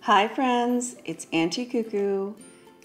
Hi friends, it's Auntie Cuckoo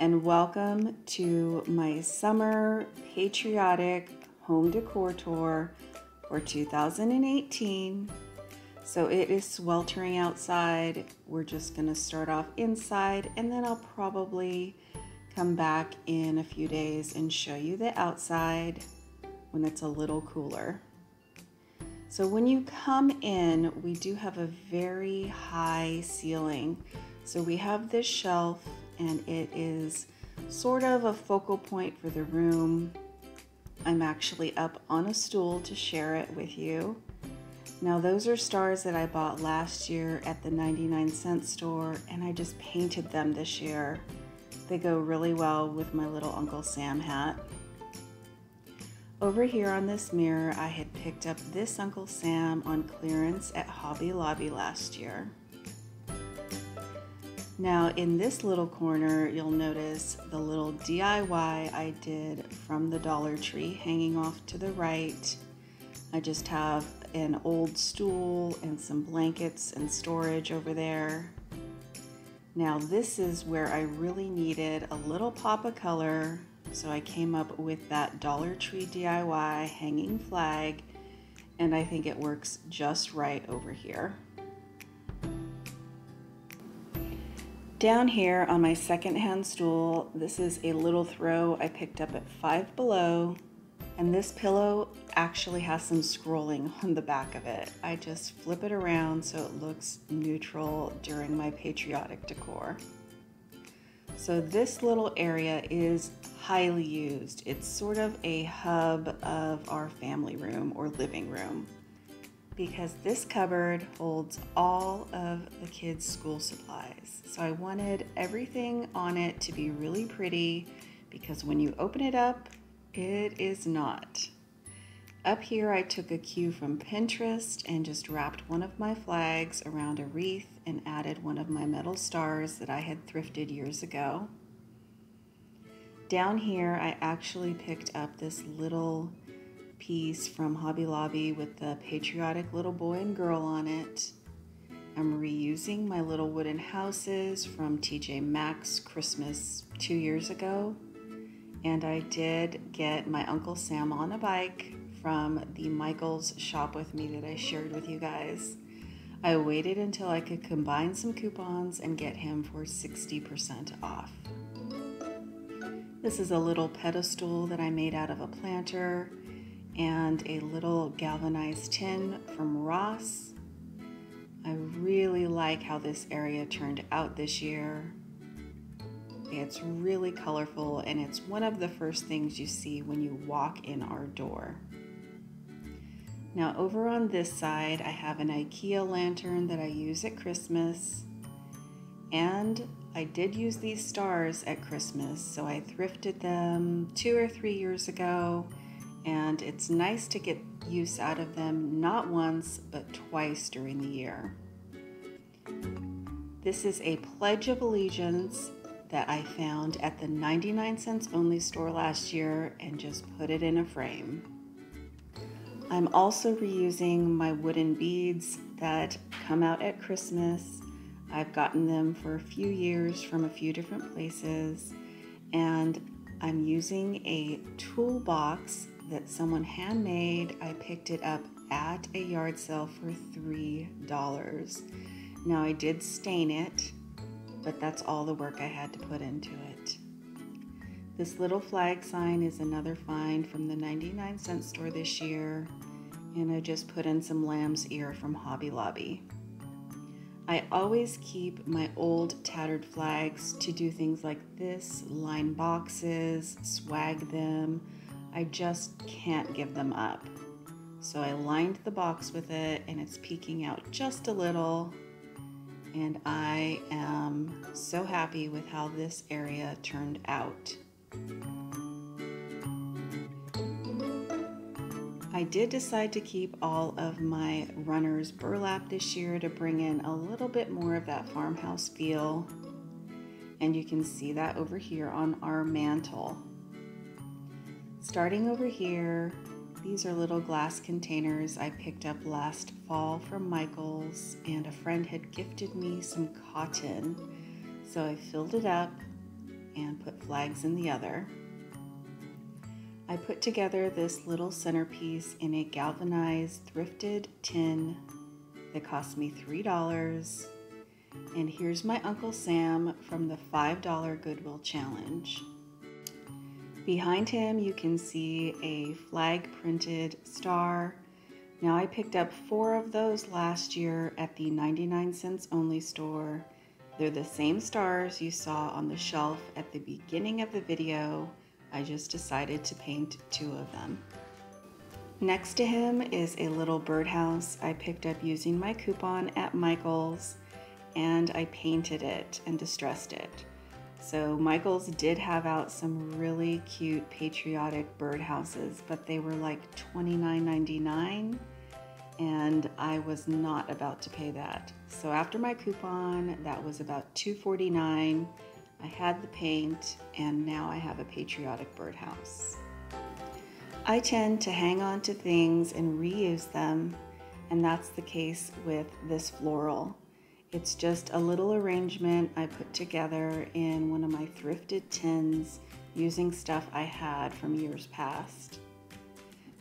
and welcome to my Summer Patriotic Home Decor Tour for 2018. So it is sweltering outside. We're just going to start off inside and then I'll probably come back in a few days and show you the outside when it's a little cooler. So when you come in, we do have a very high ceiling. So we have this shelf and it is sort of a focal point for the room. I'm actually up on a stool to share it with you. Now those are stars that I bought last year at the 99-cent store and I just painted them this year. They go really well with my little Uncle Sam hat. Over here on this mirror, I had picked up this Uncle Sam on clearance at Hobby Lobby last year. Now in this little corner, you'll notice the little DIY I did from the Dollar Tree hanging off to the right. I just have an old stool and some blankets and storage over there. Now this is where I really needed a little pop of color. So I came up with that Dollar Tree DIY hanging flag, and I think it works just right over here. Down here on my secondhand stool, this is a little throw I picked up at Five Below, and this pillow actually has some scrolling on the back of it. I just flip it around so it looks neutral during my patriotic decor. So this little area is highly used. It's sort of a hub of our family room or living room because this cupboard holds all of the kids' school supplies. So I wanted everything on it to be really pretty because when you open it up, it is not. Up here I took a cue from Pinterest and just wrapped one of my flags around a wreath and added one of my metal stars that I had thrifted years ago. Down here I actually picked up this little piece from Hobby Lobby with the patriotic little boy and girl on it. I'm reusing my little wooden houses from TJ Maxx Christmas 2 years ago. And I did get my Uncle Sam on a bike from the Michael's Shop With Me that I shared with you guys. I waited until I could combine some coupons and get him for 60% off. This is a little pedestal that I made out of a planter and a little galvanized tin from Ross. I really like how this area turned out this year. It's really colorful and it's one of the first things you see when you walk in our door. Now over on this side, I have an IKEA lantern that I use at Christmas, and I did use these stars at Christmas, so I thrifted them 2 or 3 years ago, and it's nice to get use out of them not once, but twice during the year. This is a Pledge of Allegiance that I found at the 99-cents only store last year and just put it in a frame. I'm also reusing my wooden beads that come out at Christmas. I've gotten them for a few years from a few different places, and I'm using a toolbox that someone handmade. I picked it up at a yard sale for $3. Now I did stain it, but that's all the work I had to put into it. This little flag sign is another find from the 99-cent store this year, and I just put in some lamb's ear from Hobby Lobby. I always keep my old tattered flags to do things like this, line boxes, swag them. I just can't give them up. So I lined the box with it and it's peeking out just a little, and I am so happy with how this area turned out. I did decide to keep all of my runners burlap this year to bring in a little bit more of that farmhouse feel, and you can see that over here on our mantle. Starting over here, These are little glass containers I picked up last fall from Michael's, and a friend had gifted me some cotton. So I filled it up and put flags in the other. I put together this little centerpiece in a galvanized thrifted tin that cost me $3. And here's my Uncle Sam from the $5 Goodwill Challenge. Behind him you can see a flag printed star. Now I picked up 4 of those last year at the 99 cents only store. They're the same stars you saw on the shelf at the beginning of the video. I just decided to paint 2 of them. Next to him is a little birdhouse I picked up using my coupon at Michael's, and I painted it and distressed it. So Michael's did have out some really cute patriotic birdhouses, but they were like $29.99, and I was not about to pay that. So after my coupon, that was about $2.49. I had the paint, and now I have a patriotic birdhouse. I tend to hang on to things and reuse them, and that's the case with this floral. It's just a little arrangement I put together in one of my thrifted tins using stuff I had from years past.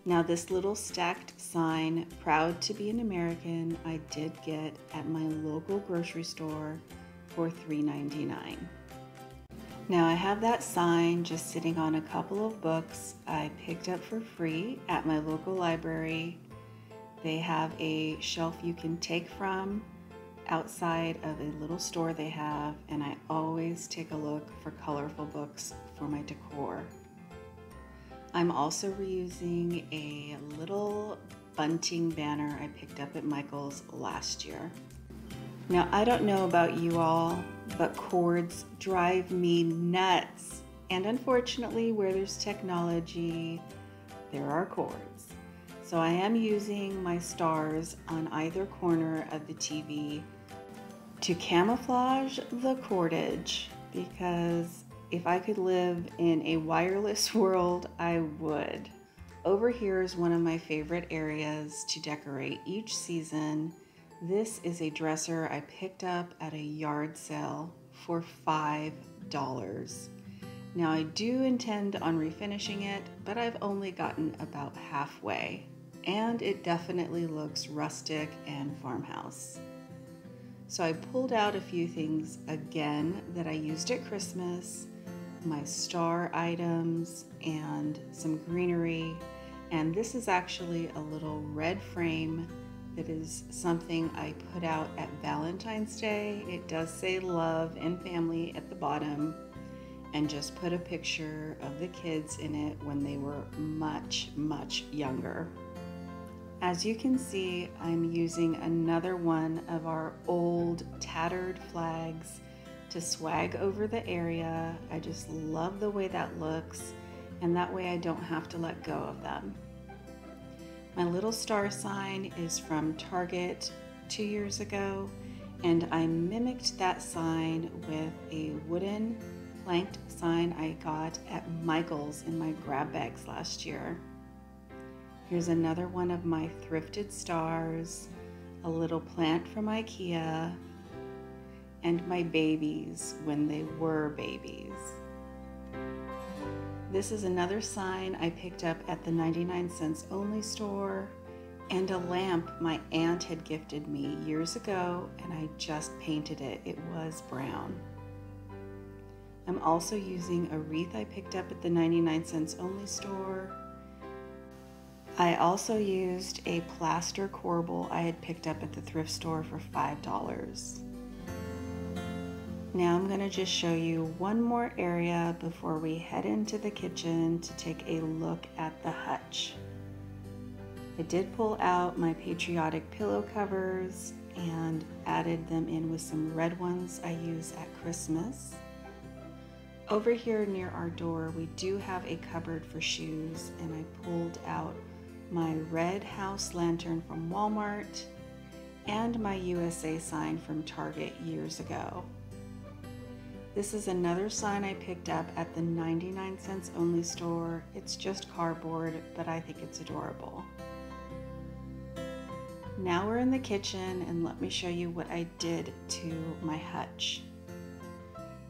Now this little stacked sign, "Proud to be an American," I did get at my local grocery store for $3.99. Now I have that sign just sitting on a couple of books I picked up for free at my local library. They have a shelf you can take from outside of a little store they have, and I always take a look for colorful books for my decor. I'm also reusing a little bunting banner I picked up at Michael's last year. Now I don't know about you all, but cords drive me nuts. And unfortunately, where there's technology, there are cords. So I am using my stars on either corner of the TV to camouflage the cordage, because if I could live in a wireless world, I would. Over here is one of my favorite areas to decorate each season. This is a dresser I picked up at a yard sale for $5. Now I do intend on refinishing it, but I've only gotten about halfway, and it definitely looks rustic and farmhouse. So I pulled out a few things again that I used at Christmas, my star items and some greenery, and this is actually a little red frame that is something I put out at Valentine's Day. It does say love and family at the bottom, and just put a picture of the kids in it when they were much, much younger. As you can see, I'm using another one of our old tattered flags to swag over the area. I just love the way that looks, and that way I don't have to let go of them. My little star sign is from Target 2 years ago, and I mimicked that sign with a wooden planked sign I got at Michael's in my grab bags last year. Here's another one of my thrifted stars, a little plant from IKEA, and my babies when they were babies. This is another sign I picked up at the 99 cents only store, and a lamp my aunt had gifted me years ago, and I just painted it. It was brown. I'm also using a wreath I picked up at the 99 cents only store. I also used a plaster corbel I had picked up at the thrift store for $5. Now I'm going to just show you one more area before we head into the kitchen to take a look at the hutch. I did pull out my patriotic pillow covers and added them in with some red ones I use at Christmas. Over here near our door, we do have a cupboard for shoes, and I pulled out my red house lantern from Walmart and my USA sign from Target years ago. This is another sign I picked up at the 99 cents only store. It's just cardboard, but I think it's adorable. Now we're in the kitchen, and let me show you what I did to my hutch.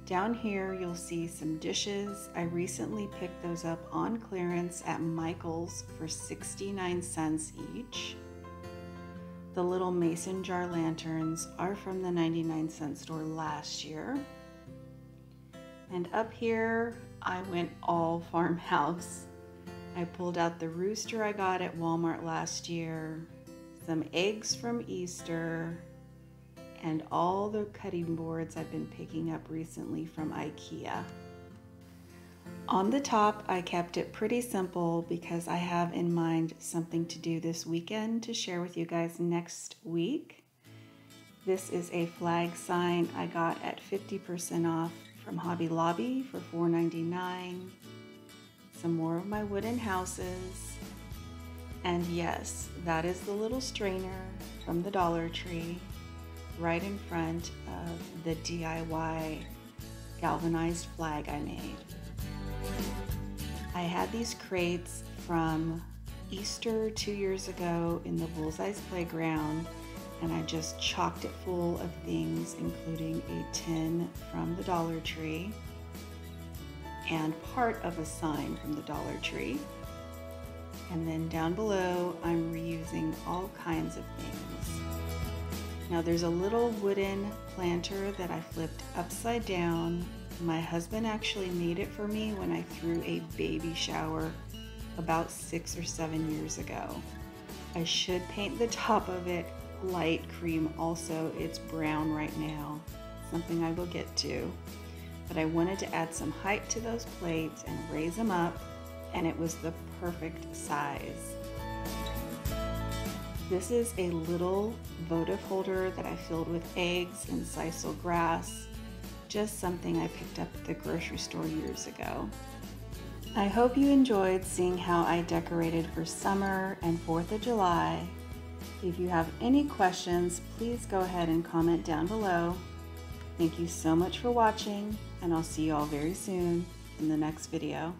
Down here you'll see some dishes. I recently picked those up on clearance at Michael's for 69 cents each. The little mason jar lanterns are from the 99 cent store last year. And up here, I went all Farmhouse. I pulled out the rooster I got at Walmart last year, some eggs from Easter, and all the cutting boards I've been picking up recently from IKEA. On the top, I kept it pretty simple because I have in mind something to do this weekend to share with you guys next week. This is a flag sign I got at 50% off from Hobby Lobby for $4.99. Some more of my wooden houses. And yes, that is the little strainer from the Dollar Tree right in front of the DIY galvanized flag I made. I had these crates from Easter 2 years ago in the Bullseye's Playground, and I just chocked it full of things, including a tin from the Dollar Tree and part of a sign from the Dollar Tree. And then down below, I'm reusing all kinds of things. Now there's a little wooden planter that I flipped upside down. My husband actually made it for me when I threw a baby shower about 6 or 7 years ago. I should paint the top of it light cream also. It's brown right now, something I will get to. But I wanted to add some height to those plates and raise them up, and it was the perfect size. This is a little votive holder that I filled with eggs and sisal grass, just something I picked up at the grocery store years ago. I hope you enjoyed seeing how I decorated for summer and 4th of July. If you have any questions, please go ahead and comment down below. Thank you so much for watching, and I'll see you all very soon in the next video.